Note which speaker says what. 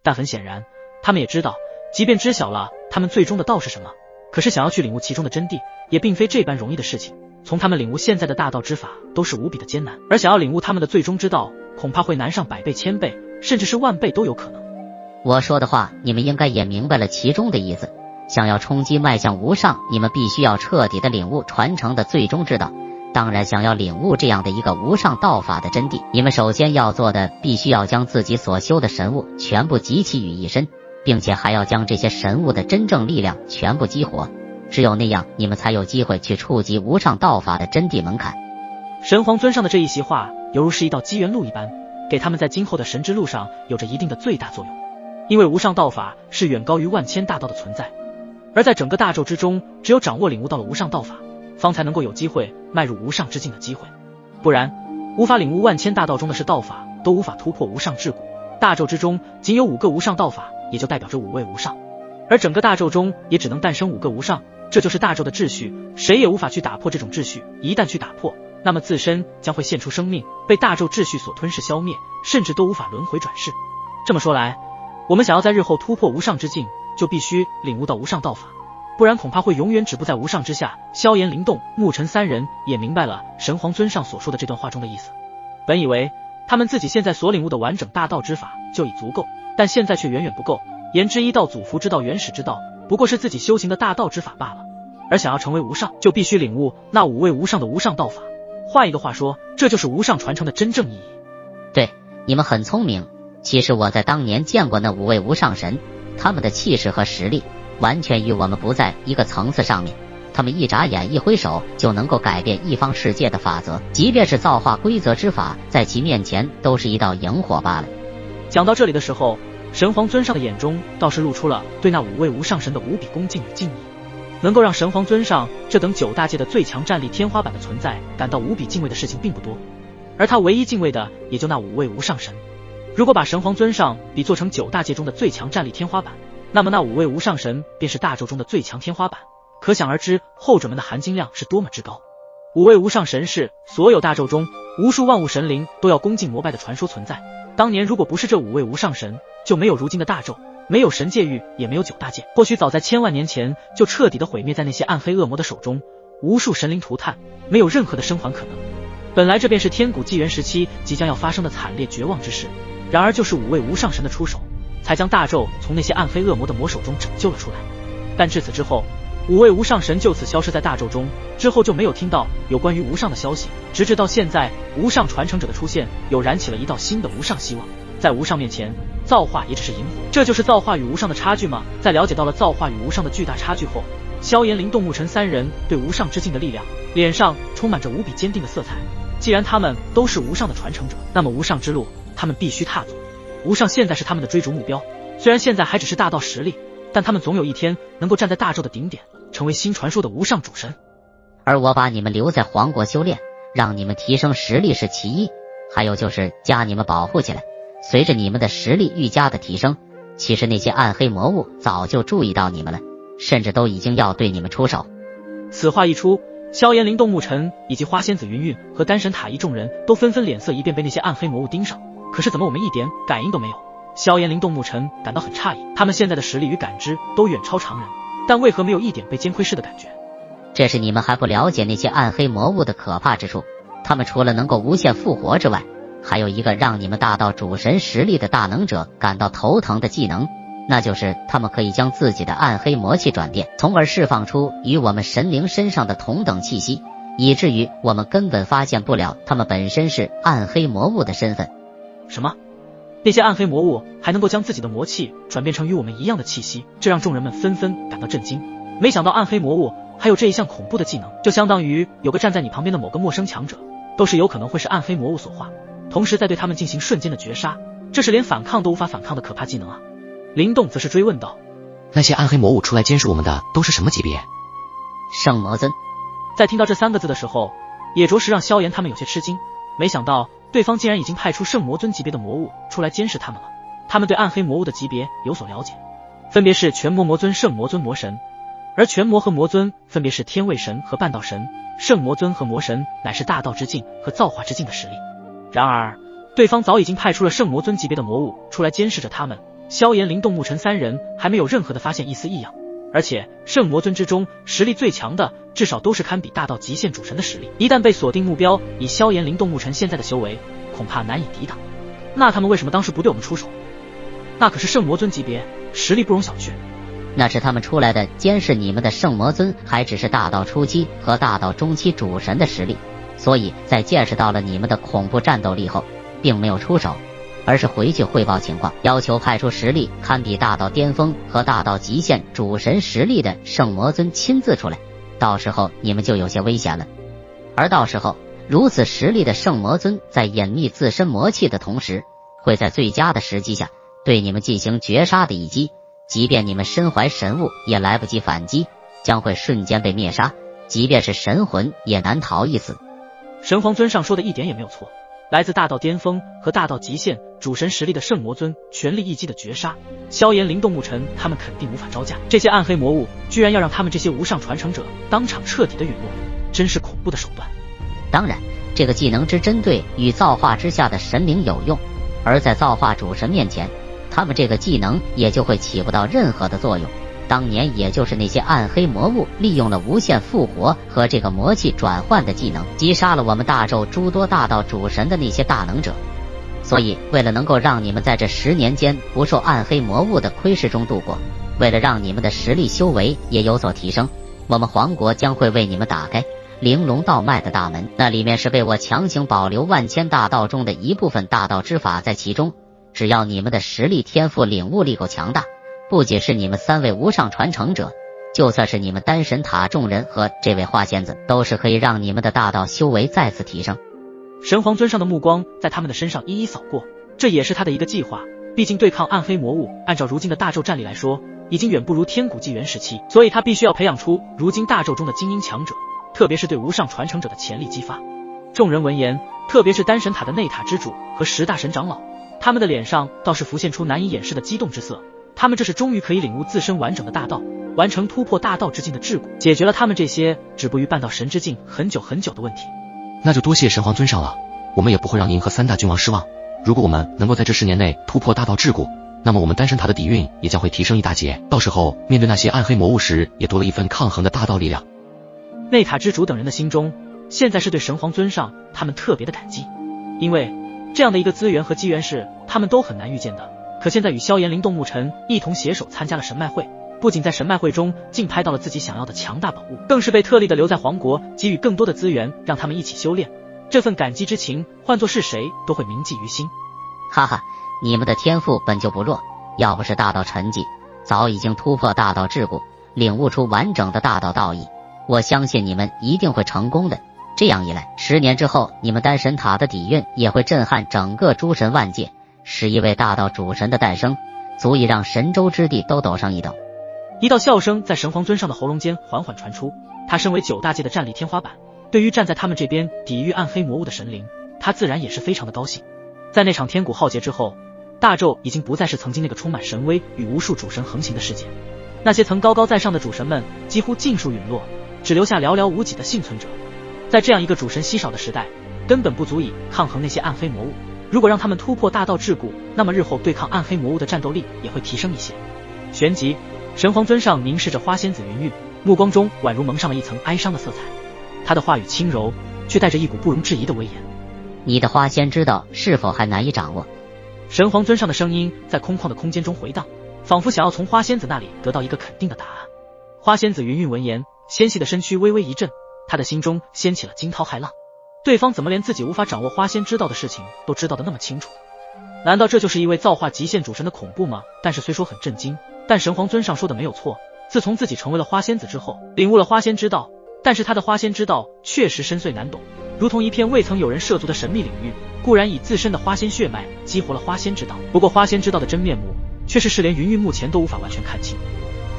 Speaker 1: 但很显然，他们也知道，即便知晓了他们最终的道是什么，可是想要去领悟其中的真谛，也并非这般容易的事情。从他们领悟现在的大道之法，都是无比的艰难，而想要领悟他们的最终之道，恐怕会难上100倍、1000倍，甚至是万倍都有可能。
Speaker 2: 我说的话，你们应该也明白了其中的意思。想要冲击迈向无上，你们必须要彻底的领悟传承的最终之道。当然，想要领悟这样的一个无上道法的真谛，你们首先要做的，必须要将自己所修的神物全部集齐于一身，并且还要将这些神物的真正力量全部激活。只有那样，你们才有机会去触及无上道法的真谛门槛。
Speaker 1: 神皇尊上的这一席话，犹如是一道机缘路一般，给他们在今后的神之路上有着一定的最大作用。因为无上道法是远高于万千大道的存在，而在整个大宙之中，只有掌握领悟到了无上道法，方才能够有机会迈入无上之境的机会。不然，无法领悟万千大道中的是道法，都无法突破无上至古。大宙之中仅有5个无上道法，也就代表着5位无上，而整个大宙中也只能诞生5个无上，这就是大宙的秩序，谁也无法去打破这种秩序。一旦去打破，那么自身将会现出生命，被大宙秩序所吞噬消灭，甚至都无法轮回转世。这么说来，我们想要在日后突破无上之境，就必须领悟到无上道法，不然恐怕会永远止步在无上之下。萧炎、灵动、沐尘3人也明白了神皇尊上所说的这段话中的意思。本以为他们自己现在所领悟的完整大道之法就已足够，但现在却远远不够。言之一道祖符之道、原始之道，不过是自己修行的大道之法罢了。而想要成为无上，就必须领悟那5位无上的无上道法。换一个话说，这就是无上传承的真正意义。
Speaker 2: 对，你们很聪明。其实我在当年见过那5位无上神，他们的气势和实力完全与我们不在一个层次上面。他们一眨眼一挥手就能够改变一方世界的法则，即便是造化规则之法，在其面前都是一道萤火罢了。
Speaker 1: 讲到这里的时候，神皇尊上的眼中倒是露出了对那5位无上神的无比恭敬与敬意。能够让神皇尊上这等9大界的最强战力天花板的存在感到无比敬畏的事情并不多，而他唯一敬畏的也就那5位无上神。如果把神皇尊上比作成9大界中的最强战力天花板，那么那5位无上神便是大宙中的最强天花板，可想而知后者们的含金量是多么之高。5位无上神是所有大宙中无数万物神灵都要恭敬膜拜的传说存在。当年如果不是这5位无上神，就没有如今的大宙，没有神界域，也没有9大界，或许早在千万年前就彻底的毁灭在那些暗黑恶魔的手中，无数神灵涂炭，没有任何的生还可能。本来这便是天古纪元时期即将要发生的惨烈绝望之事，然而就是5位无上神的出手，才将大宙从那些暗黑恶魔的魔手中拯救了出来。但至此之后，5位无上神就此消失在大宙中，之后就没有听到有关于无上的消息，直至到现在，无上传承者的出现又燃起了一道新的无上希望。在无上面前，造化也只是萤火，这就是造化与无上的差距吗？在了解到了造化与无上的巨大差距后，萧炎、灵动、沐尘3人对无上之境的力量脸上充满着无比坚定的色彩。既然他们都是无上的传承者，那么无上之路他们必须踏足。无上现在是他们的追逐目标，虽然现在还只是大道实力，但他们总有一天能够站在大宙的顶点，成为新传说的无上主神。
Speaker 2: 而我把你们留在皇国修炼，让你们提升实力是其一，还有就是将你们保护起来。随着你们的实力愈加的提升，其实那些暗黑魔物早就注意到你们了，甚至都已经要对你们出手。
Speaker 1: 此话一出，萧炎、灵动、沐尘以及花仙子云韵和丹神塔一众人都纷纷脸色一变，被那些暗黑魔物盯上。可是怎么我们一点感应都没有？萧炎、灵动、沐尘感到很诧异，他们现在的实力与感知都远超常人，但为何没有一点被监窥视的感觉？
Speaker 2: 这是你们还不了解那些暗黑魔物的可怕之处。他们除了能够无限复活之外，还有一个让你们大到主神实力的大能者感到头疼的技能，那就是他们可以将自己的暗黑魔气转变，从而释放出与我们神灵身上的同等气息，以至于我们根本发现不了他们本身是暗黑魔物的身份。
Speaker 1: 什么？那些暗黑魔物还能够将自己的魔气转变成与我们一样的气息，这让众人们纷纷感到震惊。没想到暗黑魔物还有这一项恐怖的技能，就相当于有个站在你旁边的某个陌生强者，都是有可能会是暗黑魔物所化，同时再对他们进行瞬间的绝杀，这是连反抗都无法反抗的可怕技能啊！灵动则是追问道：
Speaker 3: 那些暗黑魔物出来监视我们的都是什么级别？
Speaker 2: 圣魔尊。
Speaker 1: 在听到这3个字的时候，也着实让萧炎他们有些吃惊，没想到对方竟然已经派出圣魔尊级别的魔物出来监视他们了。他们对暗黑魔物的级别有所了解，分别是全魔魔尊、圣魔尊、魔神，而全魔和魔尊分别是天位神和半道神，圣魔尊和魔神乃是大道之境和造化之境的实力。然而对方早已经派出了圣魔尊级别的魔物出来监视着他们，萧炎、林动、沐尘三人还没有任何的发现一丝异样。而且圣魔尊之中实力最强的至少都是堪比大道极限主神的实力，一旦被锁定目标，以萧炎、林动、沐尘现在的修为，恐怕难以抵挡。那他们为什么当时不对我们出手？那可是圣魔尊级别，实力不容小觑。
Speaker 2: 那是他们出来的监视你们的圣魔尊还只是大道初期和大道中期主神的实力，所以在见识到了你们的恐怖战斗力后，并没有出手，而是回去汇报情况，要求派出实力堪比大道巅峰和大道极限主神实力的圣魔尊亲自出来，到时候你们就有些危险了。而到时候如此实力的圣魔尊在隐匿自身魔气的同时，会在最佳的时机下对你们进行绝杀的一击，即便你们身怀神物也来不及反击，将会瞬间被灭杀，即便是神魂也难逃一死。
Speaker 1: 神皇尊上说的一点也没有错，来自大道巅峰和大道极限主神实力的圣魔尊全力一击的绝杀，萧炎、林动、沐尘他们肯定无法招架。这些暗黑魔物居然要让他们这些无上传承者当场彻底的陨落，真是恐怖的手段。
Speaker 2: 当然，这个技能之针对与造化之下的神灵有用，而在造化主神面前，他们这个技能也就会起不到任何的作用。当年也就是那些暗黑魔物利用了无限复活和这个魔气转换的技能，击杀了我们大纣诸多大道主神的那些大能者。所以为了能够让你们在这10年间不受暗黑魔物的窥视中度过，为了让你们的实力修为也有所提升，我们皇国将会为你们打开玲珑道脉的大门，那里面是被我强行保留万千大道中的一部分大道之法在其中。只要你们的实力、天赋、领悟力够强大，不仅是你们3位无上传承者，就算是你们丹神塔众人和这位花仙子，都是可以让你们的大道修为再次提升。
Speaker 1: 神皇尊上的目光在他们的身上一一扫过，这也是他的一个计划。毕竟对抗暗黑魔物，按照如今的大纣战力来说，已经远不如天古纪元时期，所以他必须要培养出如今大纣中的精英强者，特别是对无上传承者的潜力激发。众人闻言，特别是丹神塔的内塔之主和10大神长老，他们的脸上倒是浮现出难以掩饰的激动之色。他们这是终于可以领悟自身完整的大道，完成突破大道之境的桎梏，解决了他们这些止步于半道神之境很久很久的问题。
Speaker 3: 那就多谢神皇尊上了，我们也不会让您和3大君王失望。如果我们能够在这10年内突破大道桎梏，那么我们丹神塔的底蕴也将会提升一大截，到时候面对那些暗黑魔物时，也多了一份抗衡的大道力量。
Speaker 1: 内塔之主等人的心中现在是对神皇尊上他们特别的感激，因为这样的一个资源和机缘是他们都很难遇见的。可现在与萧炎、林动、沐尘一同携手参加了神脉会，不仅在神脉会中竞拍到了自己想要的强大宝物，更是被特例的留在皇国，给予更多的资源让他们一起修炼。这份感激之情换作是谁都会铭记于心。
Speaker 2: 哈哈，你们的天赋本就不弱，要不是大道沉寂，早已经突破大道桎梏，领悟出完整的大道道义。我相信你们一定会成功的。这样一来，10年之后，你们丹神塔的底蕴也会震撼整个诸神万界，使一位大道主神的诞生，足以让神州之地都抖上一抖。
Speaker 1: 一道笑声在神皇尊上的喉咙间缓缓传出，他身为9大界的战力天花板，对于站在他们这边抵御暗黑魔物的神灵，他自然也是非常的高兴。在那场天古浩劫之后，大纣已经不再是曾经那个充满神威与无数主神横行的世界，那些曾高高在上的主神们几乎尽数陨落，只留下寥寥无几的幸存者。在这样一个主神稀少的时代，根本不足以抗衡那些暗黑魔物。如果让他们突破大道桎梏，那么日后对抗暗黑魔物的战斗力也会提升一些。旋即，神皇尊上凝视着花仙子云韵，目光中宛如蒙上了一层哀伤的色彩。他的话语轻柔，却带着一股不容置疑的威严。
Speaker 2: 你的花仙之道是否还难以掌握？
Speaker 1: 神皇尊上的声音在空旷的空间中回荡，仿佛想要从花仙子那里得到一个肯定的答案。花仙子云韵闻言，纤细的身躯微微一震，她的心中掀起了惊涛骇浪。对方怎么连自己无法掌握花仙之道的事情都知道得那么清楚？难道这就是一位造化极限主神的恐怖吗？但是虽说很震惊，但神皇尊上说的没有错，自从自己成为了花仙子之后，领悟了花仙之道，但是他的花仙之道确实深邃难懂，如同一片未曾有人涉足的神秘领域。固然以自身的花仙血脉激活了花仙之道，不过花仙之道的真面目却是连云韵目前都无法完全看清。